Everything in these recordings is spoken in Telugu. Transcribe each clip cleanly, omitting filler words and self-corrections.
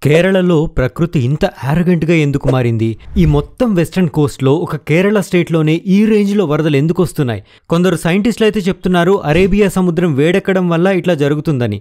కేరళలో ప్రకృతి ఇంత యారగెంట్గా ఎందుకు మారింది? ఈ మొత్తం వెస్టర్న్ కోస్ట్లో ఒక కేరళ స్టేట్లోనే ఈ రేంజ్లో వరదలు ఎందుకు వస్తున్నాయి? కొందరు సైంటిస్టులు అయితే చెప్తున్నారు అరేబియా సముద్రం వేడెక్కడం వల్ల ఇట్లా జరుగుతుందని.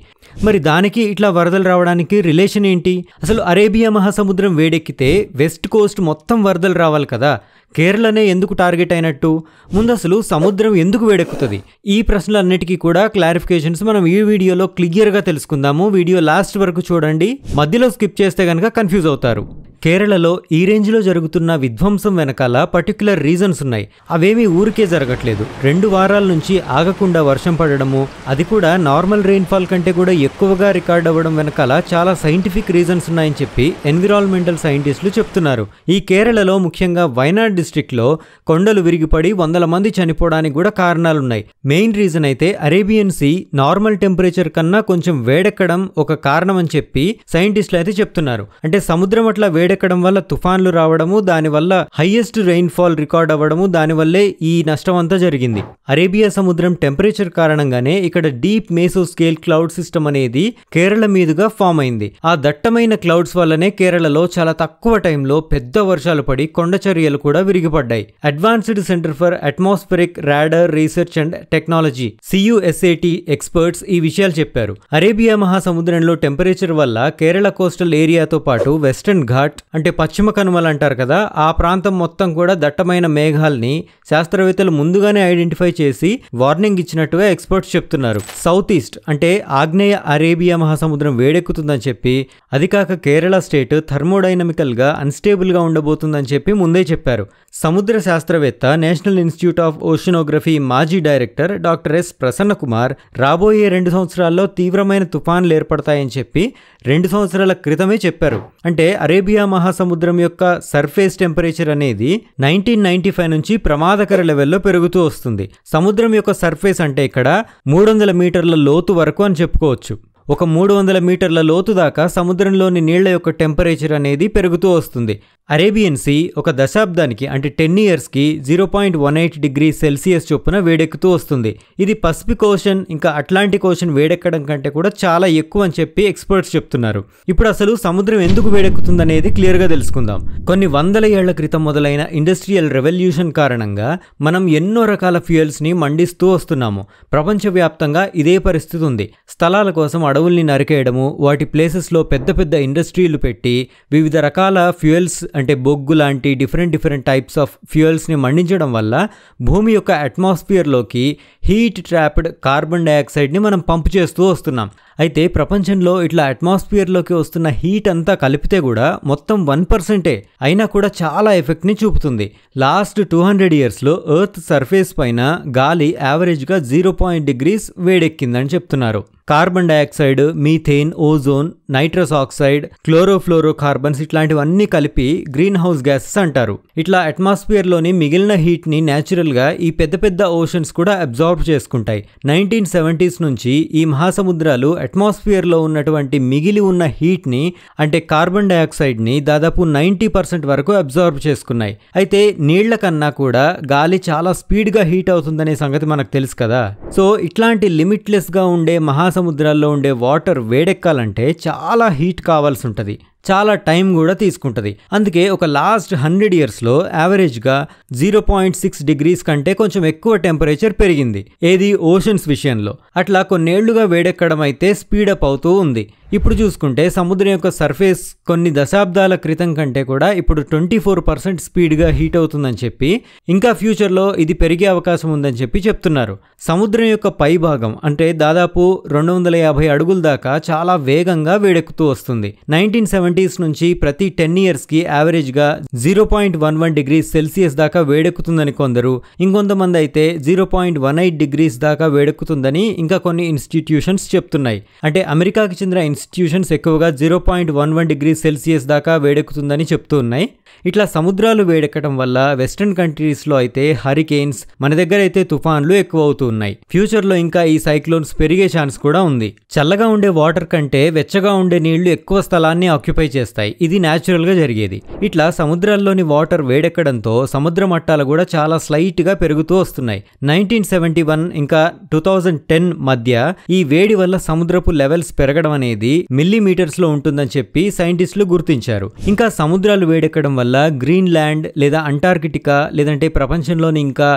మరి దానికి ఇట్లా వరదలు రావడానికి రిలేషన్ ఏంటి? అసలు అరేబియా మహాసముద్రం వేడెక్కితే వెస్ట్ కోస్ట్ మొత్తం వరదలు రావాలి కదా, కేరళనే ఎందుకు టార్గెట్ అయినట్టు? ముందు అసలు సముద్రం ఎందుకు వేడెక్కుతుంది? ఈ ప్రశ్నలన్నిటికీ కూడా క్లారిఫికేషన్స్ మనం ఈ వీడియోలో క్లియర్గా తెలుసుకుందాము. వీడియో లాస్ట్ వరకు చూడండి, మధ్యలో స్కిప్ చేస్తే కనుక కన్ఫ్యూజ్ అవుతారు. కేరళలో ఈ రేంజ్లో జరుగుతున్న విధ్వంసం వెనకాల పర్టిక్యులర్ రీజన్స్ ఉన్నాయి. అవేమీ ఊరికే జరగట్లేదు. 2 వారాల నుంచి ఆగకుండా వర్షం పడడము, అది కూడా నార్మల్ రెయిన్ఫాల్ కంటే కూడా ఎక్కువగా రికార్డ్ అవ్వడం వెనకాల చాలా సైంటిఫిక్ రీజన్స్ ఉన్నాయని చెప్పి ఎన్విరాన్మెంటల్ సైంటిస్టులు చెప్తున్నారు. ఈ కేరళలో ముఖ్యంగా వైనాడ్ డిస్ట్రిక్ట్లో కొండలు విరిగిపడి 100 మంది చనిపోవడానికి కూడా కారణాలున్నాయి. మెయిన్ రీజన్ అయితే అరేబియన్ సీ నార్మల్ టెంపరేచర్ కన్నా కొంచెం వేడెక్కడం ఒక కారణం అని చెప్పి సైంటిస్టులు అయితే చెప్తున్నారు. అంటే సముద్రం అట్లా వేడెక్కడం వల్ల తుఫాన్లు రావడము, దానివల్ల హైయెస్ట్ రెయిన్ఫాల్ రికార్డ్ అవ్వడము, దానివల్లే ఈ నష్టం అంతా జరిగింది. అరేబియా సముద్రం టెంపరేచర్ కారణంగానే ఇక్కడ డీప్ మేసో స్కేల్ క్లౌడ్ సిస్టమ్ అనేది కేరళ మీదుగా ఫామ్ అయింది. ఆ దట్టమైన క్లౌడ్స్ వల్లనే కేరళలో చాలా తక్కువ టైంలో పెద్ద వర్షాలు పడి కొండ చర్యలు కూడా విరిగిపడ్డాయి. Advanced centre for atmospheric radar research and technology CUSAT experts ఈ విషయాలు చెప్పారు. అరేబియా మహాసముద్రంలో టెంపరేచర్ వల్ల కేరళ కోస్టల్ ఏరియాతో పాటు వెస్టర్న్ ఘాట్ అంటే పశ్చిమ కనుమలు అంటారు కదా, ఆ ప్రాంతం మొత్తం కూడా దట్టమైన మేఘాల్ని శాస్త్రవేత్తలు ముందుగానే ఐడెంటిఫై చేసి వార్నింగ్ ఇచ్చినట్టుగా ఎక్స్పర్ట్స్ చెప్తున్నారు. సౌత్ ఈస్ట్ అంటే ఆగ్నేయ అరేబియా మహాసముద్రం వేడెక్కుతుందని చెప్పి, అది కాక కేరళ స్టేట్ థర్మోడైనమికల్ గా అన్స్టేబుల్ గా ఉండబోతుందని చెప్పి ముందే చెప్పారు. సముద్ర శాస్త్రవేత్త నేషనల్ ఇన్స్టిట్యూట్ ఆఫ్ ఓషనోగ్రఫీ మాజీ director doctor yes Prasanna Kumar రాబోయే 2 సంవత్సరాల్లో తీవ్రమైన తుఫాన్లు ఏర్పడతాయని చెప్పి 2 సంవత్సరాల క్రితమే చెప్పారు. అంటే అరేబియా మహాసముద్రం యొక్క సర్ఫేస్ టెంపరేచర్ అనేది 1995 నుంచి ప్రమాదకర లెవెల్లో పెరుగుతూ వస్తుంది. సముద్రం యొక్క సర్ఫేస్ అంటే ఇక్కడ 300 మీటర్ల లోతు వరకు అని చెప్పుకోవచ్చు. ఒక 300 మీటర్ల లోతు దాకా సముద్రంలోని నీళ్ల యొక్క టెంపరేచర్ అనేది పెరుగుతూ వస్తుంది. అరేబియన్ సీ ఒక దశాబ్దానికి అంటే 10 ఇయర్స్కి 0.18 డిగ్రీ సెల్సియస్ చొప్పున వేడెక్కుతూ వస్తుంది. ఇది పసిఫిక్ ఓషన్ ఇంకా అట్లాంటిక్ ఓషన్ వేడెక్కడం కంటే కూడా చాలా ఎక్కువ అని చెప్పి ఎక్స్పర్ట్స్ చెప్తున్నారు. ఇప్పుడు అసలు సముద్రం ఎందుకు వేడెక్కుతుందనేది క్లియర్గా తెలుసుకుందాం. కొన్ని వందల ఏళ్ల క్రితం మొదలైన ఇండస్ట్రియల్ రెవల్యూషన్ కారణంగా మనం ఎన్నో రకాల ఫ్యూయల్స్ని మండిస్తూ వస్తున్నాము. ప్రపంచవ్యాప్తంగా ఇదే పరిస్థితి ఉంది. స్థలాల కోసం అడవుల్ని నరికేయడము, వాటి ప్లేసెస్లో పెద్ద పెద్ద ఇండస్ట్రీలు పెట్టి వివిధ రకాల ఫ్యూయల్స్ అంటే బొగ్గు లాంటి డిఫరెంట్ టైప్స్ ఆఫ్ ఫ్యూయల్స్ని మండించడం వల్ల భూమి యొక్క అట్మాస్ఫియర్లోకి హీట్ ట్రాప్డ్ కార్బన్ డైఆక్సైడ్ని మనం పంపు చేస్తూ వస్తున్నాం. అయితే ప్రపంచంలో ఇట్లా అట్మాస్ఫియర్లోకి వస్తున్న హీట్ అంతా కలిపితే కూడా మొత్తం 1%, అయినా కూడా చాలా ఎఫెక్ట్ని చూపుతుంది. లాస్ట్ 200 ఇయర్స్లో ఎర్త్ సర్ఫేస్ పైన గాలి యావరేజ్గా 0 డిగ్రీస్ వేడెక్కిందని చెప్తున్నారు. Carbon dioxide, methane, ozone, nitrous oxide, chlorofluoro carbons ఇట్లాంటివన్నీ కలిపి గ్రీన్ హౌస్ గ్యాసెస్ అంటారు. ఇట్లా అట్మాస్ఫియర్లోని మిగిలిన హీట్ని న్యాచురల్గా ఈ పెద్ద పెద్ద ఓషన్స్ కూడా అబ్జార్బ్ చేసుకుంటాయి. 1970s నుంచి ఈ మహాసముద్రాలు అట్మాస్ఫియర్లో ఉన్నటువంటి మిగిలి ఉన్న హీట్ని అంటే కార్బన్ డైఆక్సైడ్ని దాదాపు 90% వరకు అబ్జార్బ్ చేసుకున్నాయి. అయితే నీళ్ల కన్నా కూడా గాలి చాలా స్పీడ్గా హీట్ అవుతుందనే సంగతి మనకు తెలుసు కదా. సో ఇట్లాంటి లిమిట్లెస్గా ఉండే మహాసముద్రాల్లో ఉండే వాటర్ వేడెక్కాలంటే చాలా హీట్ కావాల్సి ఉంటుంది, చాలా టైం కూడా తీసుకుంటుంది. అందుకే ఒక లాస్ట్ 100 ఇయర్స్లో యావరేజ్గా 0.6 డిగ్రీస్ కంటే కొంచెం ఎక్కువ టెంపరేచర్ పెరిగింది. ఏది ఓషన్స్ విషయంలో. అట్లా కొన్నేళ్లుగా వేడెక్కడం అయితే స్పీడప్ అవుతూ ఉంది. ఇప్పుడు చూసుకుంటే సముద్రం యొక్క సర్ఫేస్ కొన్ని దశాబ్దాల క్రితం కంటే కూడా ఇప్పుడు 24% స్పీడ్గా హీట్ అవుతుందని చెప్పి, ఇంకా ఫ్యూచర్లో ఇది పెరిగే అవకాశం ఉందని చెప్పి చెప్తున్నారు. సముద్రం యొక్క పై భాగం అంటే దాదాపు 250 అడుగుల దాకా చాలా వేగంగా వేడెక్కుతూ వస్తుంది. 1970s నుంచి ప్రతి 10 ఇయర్స్కి యావరేజ్గా 0.11 డిగ్రీ సెల్సియస్ దాకా వేడెక్కుతుందని కొందరు, ఇంకొంతమంది అయితే 0.18 డిగ్రీస్ దాకా వేడెక్కుతుందని ఇంకా కొన్ని ఇన్స్టిట్యూషన్స్ చెప్తున్నాయి. అంటే అమెరికాకి చెందిన ఇన్స్టిట్యూషన్స్ ఎక్కువగా 0.11 డిగ్రీ సెల్సియస్ దాకా వేడెక్కుతుందని చెప్తూ ఉన్నాయి. ఇట్లా సముద్రాలు వేడెక్కడం వల్ల వెస్టర్న్ కంట్రీస్లో అయితే హరికేన్స్, మన దగ్గర అయితే తుఫాన్లు ఎక్కువ అవుతూ ఉన్నాయి. ఫ్యూచర్లో ఇంకా ఈ సైక్లోన్స్ పెరిగే ఛాన్స్ కూడా ఉంది. చల్లగా ఉండే వాటర్ కంటే వెచ్చగా ఉండే నీళ్లు ఎక్కువ స్థలాన్ని ఆక్యుపై చేస్తాయి. ఇది న్యాచురల్గా జరిగేది. ఇట్లా సముద్రాల్లోని వాటర్ వేడెక్కడంతో సముద్ర మట్టాలు కూడా చాలా స్లైట్గా పెరుగుతూ వస్తున్నాయి. 1971 ఇంకా 2010 మధ్య ఈ వేడి వల్ల సముద్రపు లెవెల్స్ పెరగడం అనేది అనేది మిల్లీమీటర్స్ లో ఉంటుందని చెప్పి సైంటిస్టులు గుర్తించారు. ఇంకా సముద్రాలు వేడెక్కడం వల్ల గ్రీన్లాండ్ లేదా అంటార్కిటికా లేదంటే ప్రపంచంలోని ఇంకా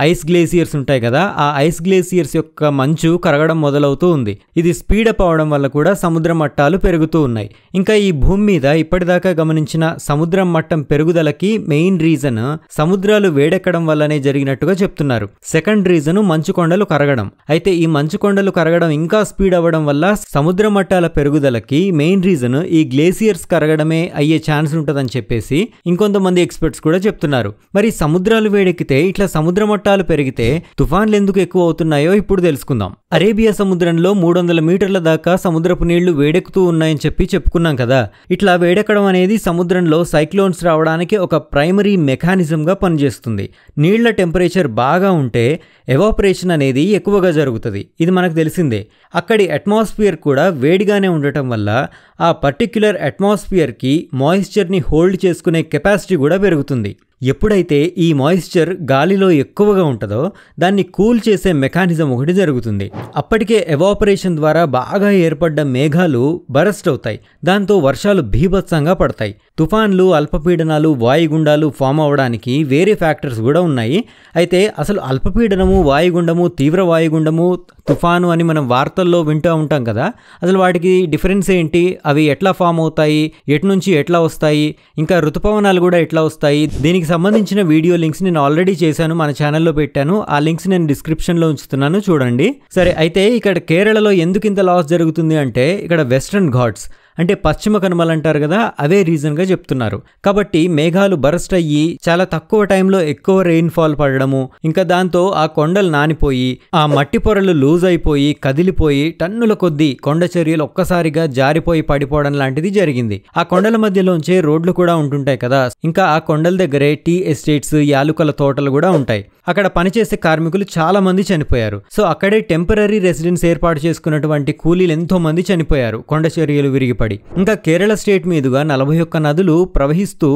ఐస్ గ్లేసియర్స్ ఉంటాయి కదా, ఆ ఐస్ గ్లేసియర్స్ యొక్క మంచు కరగడం మొదలవుతూ ఉంది. ఇది స్పీడప్ అవడం వల్ల కూడా సముద్ర మట్టాలు పెరుగుతూ ఉన్నాయి. ఇంకా ఈ భూమి మీద ఇప్పటిదాకా గమనించిన సముద్రం మట్టం పెరుగుదలకి మెయిన్ రీజన్ సముద్రాలు వేడెక్కడం వల్లనే జరిగినట్టుగా చెప్తున్నారు. సెకండ్ రీజన్ మంచు కొండలు కరగడం. అయితే ఈ మంచు కొండలు కరగడం ఇంకా స్పీడ్ అవ్వడం వల్ల సముద్ర మట్టాల పెరుగుదలకి మెయిన్ రీజన్ ఈ గ్లేసియర్స్ కరగడమే అయ్యే ఛాన్స్ ఉంటుందని చెప్పేసి ఇంకొంతమంది ఎక్స్పర్ట్స్ కూడా చెప్తున్నారు. మరి సముద్రాలు వేడెక్కితే ఇట్లా సముద్ర మట్టాలు పెరిగితే తుఫాన్లు ఎందుకు ఎక్కువ అవుతున్నాయో ఇప్పుడు తెలుసుకుందాం. అరేబియా సముద్రంలో 300 మీటర్ల దాకా సముద్రపు నీళ్లు వేడెక్కుతూ ఉన్నాయని చెప్పుకున్నాం కదా. ఇట్లా వేడెక్కడం అనేది సముద్రంలో సైక్లోన్స్ రావడానికి ఒక ప్రైమరీ మెకానిజంగా పనిచేస్తుంది. నీళ్ల టెంపరేచర్ బాగా ఉంటే ఎవాపరేషన్ అనేది ఎక్కువగా జరుగుతుంది. ఇది మనకు తెలిసిందే. అక్కడి అట్మాస్ఫియర్ కూడా వేడిగానే ఉండటం వల్ల ఆ పర్టిక్యులర్ అట్మాస్ఫియర్కి మాయిశ్చర్ని హోల్డ్ చేసుకునే కెపాసిటీ కూడా పెరుగుతుంది. ఎప్పుడైతే ఈ మాయిశ్చర్ గాలిలో ఎక్కువగా ఉంటుందో దాన్ని కూల్ చేసే మెకానిజం ఒకటి జరుగుతుంది. అప్పటికే ఎవాపరేషన్ ద్వారా బాగా ఏర్పడ్డ మేఘాలు బరస్ట్ అవుతాయి. దాంతో వర్షాలు భీభత్సంగా పడతాయి. తుఫాన్లు, అల్పపీడనాలు, వాయుగుండాలు ఫామ్ అవ్వడానికి వేరే ఫ్యాక్టర్స్ కూడా ఉన్నాయి. అయితే అసలు అల్పపీడనము, వాయుగుండము, తీవ్ర వాయుగుండము, తుఫాను అని మనం వార్తల్లో వింటూ ఉంటాం కదా, అసలు వాటికి డిఫరెన్స్ ఏంటి, అవి ఎట్లా ఫామ్ అవుతాయి, ఎటు నుంచి ఎట్లా వస్తాయి, ఇంకా ఋతుపవనాలు కూడా ఎట్లా వస్తాయి, దీనికి సంబంధించిన వీడియో లింక్స్ నేను ఆల్రెడీ చేశాను, మన ఛానల్లో పెట్టాను. ఆ లింక్స్ నేను డిస్క్రిప్షన్లో ఉంచుతున్నాను, చూడండి. సరే, అయితే ఇక్కడ కేరళలో ఎందుకు ఇంత లాస్ జరుగుతుంది అంటే ఇక్కడ వెస్ట్రన్ ఘాట్స్ అంటే పశ్చిమ కనుమలు అంటారు కదా, అవే రీజన్గా చెప్తున్నారు. కాబట్టి మేఘాలు బరస్ట్ అయ్యి చాలా తక్కువ టైంలో ఎక్కువ రెయిన్ఫాల్ పడడము, ఇంకా దాంతో ఆ కొండలు నానిపోయి ఆ మట్టి పొరలు లూజ్ అయిపోయి కదిలిపోయి టన్నుల కొద్దీ కొండ చర్యలు ఒక్కసారిగా జారిపోయి పడిపోవడం లాంటిది జరిగింది. ఆ కొండల మధ్యలోంచే రోడ్లు కూడా ఉంటుంటాయి కదా, ఇంకా ఆ కొండల దగ్గరే టీ ఎస్టేట్స్, యాలుకల తోటలు కూడా ఉంటాయి. అక్కడ పనిచేసే కార్మికులు చాలా మంది చనిపోయారు. సో అక్కడే టెంపరరీ రెసిడెన్స్ ఏర్పాటు చేసుకున్నటువంటి కూలీలు ఎంతో మంది చనిపోయారు కొండ చర్యలు విరిగిపడి. ఇంకా కేరళ స్టేట్ మీదుగా 41 నదులు ప్రవహిస్తూ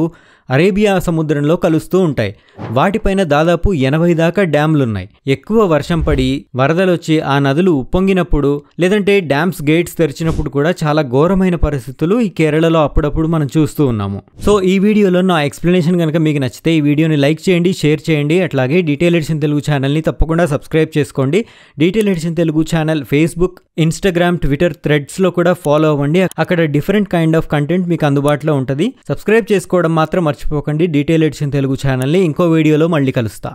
అరేబియా సముద్రంలో కలుస్తూ ఉంటాయి. వాటిపైన దాదాపు 80 దాకా డ్యామ్లున్నాయి. ఎక్కువ వర్షం పడి వరదలొచ్చి ఆ నదులు ఉప్పొంగినప్పుడు లేదంటే డ్యామ్స్ గేట్స్ తెరిచినప్పుడు కూడా చాలా ఘోరమైన పరిస్థితులు ఈ కేరళలో అప్పుడప్పుడు మనం చూస్తూ ఉన్నాము. సో ఈ వీడియోలో నా ఎక్స్ప్లెనేషన్ కనుక మీకు నచ్చితే ఈ వీడియోని లైక్ చేయండి, షేర్ చేయండి. అట్లాగే డీటెయిల్ ఎడిషన్ తెలుగు ఛానల్ని తప్పకుండా సబ్స్క్రైబ్ చేసుకోండి. Detail edition Telugu channel Facebook, Instagram, Twitter, థ్రెడ్స్లో కూడా ఫాలో అవ్వండి. అక్కడ డిఫరెంట్ కైండ్ ఆఫ్ కంటెంట్ మీకు అందుబాటులో ఉంటుంది. సబ్స్క్రైబ్ చేసుకోవడం మాత్రం మర్చిపోకండి డీటెయిల్ ఎడిషన్ తెలుగు ఛానల్ని. ఇంకో వీడియోలో మళ్ళీ కలుస్తా.